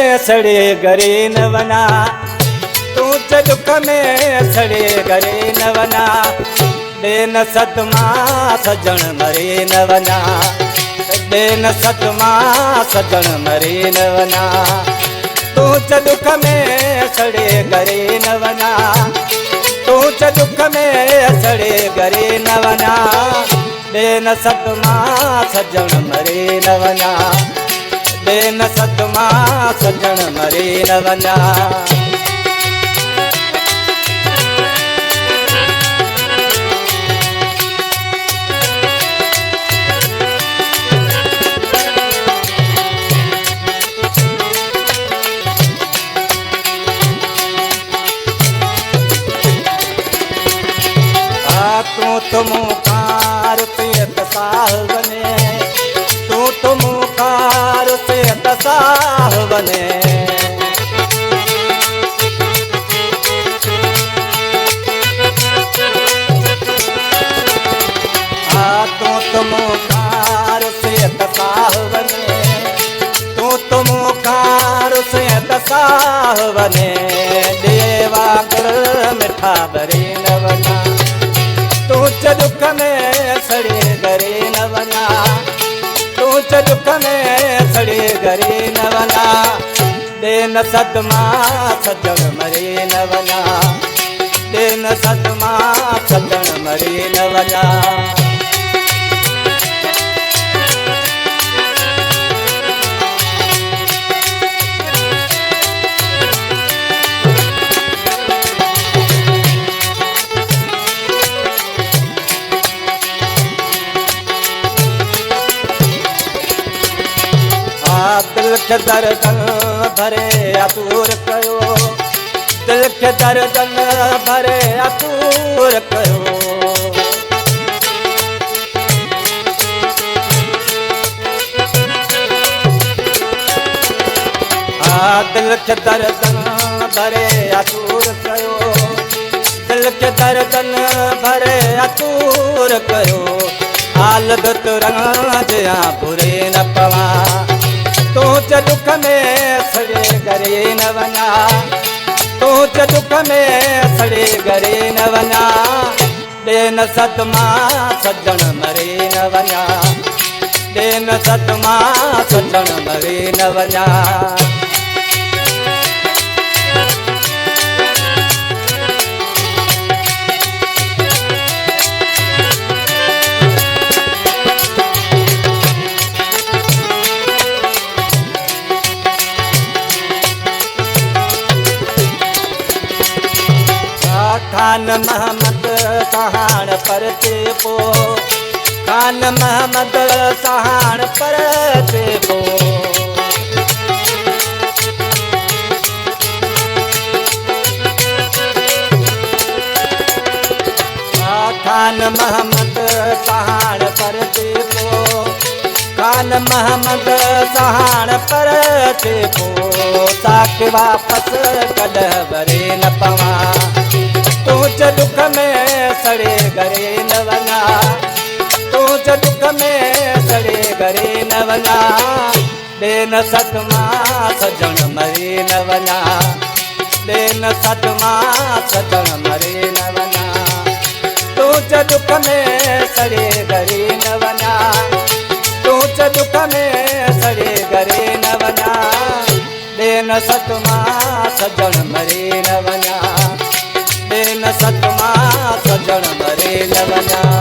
में सड़े गरे न वना, तू च दुख में सड़े गरे न वना, बेन सतमा सजण मरे न वना, बेन सतमा सजण मरे न वना, तू च दुख में सड़े गरे न वना, तू च दुख में सड़े गरे न वना, बेन सतमा सजण मरे न वना, बेन सतमा सजण मरे न वना। तू तो मुखार से दसाह बने, तू तो मुखार से दसाह बने, तू तो मुखार से दसाह बने, तू तो मुखार से दसाह बने, देवा कर मिठा बरे न बना, तू च दुख में सड़े गरे न वना, तू च दुख में सड़े गरे न वना, बेन सतमा सजण मरे न वना, बेन सतमा सजण मरे न वना। दिल के दर्दन भरे अतूर कयो, दिल के दर्दन भरे अतूर कयो, दिल के दर्दन भरे अतूर कयो, दिल के दर्दन भरे अतूर कयो, हाल दुत रंग या बुरे न पवा, तू च दुख में सड़े गरे न वना, तू च दुख में सड़े गरे न वना, बेन सतमा सजण मरे न वना, बेन सतमा सजण मरे न वना। खान महमद सहाण पर ते पो, खान महमद सहाण पर ते पो, खान महमद सहाण पर ते पो, खान महमद सहाण पर ते पो, साक वापस कॾहिं वरे न पवा, तू च दुख में सड़े गरे न वना, तू च दुख में सड़े गरे न वना, बेन सतमा सजण मरे न वना, बेन सतमा सजण मरे न वना, तू च दुख में सड़े गरे न वना, तू च दुख में सड़े गरे न वना, बेन सतमा सजण मरे न वना, बेन सतमा सजण मरे न वना।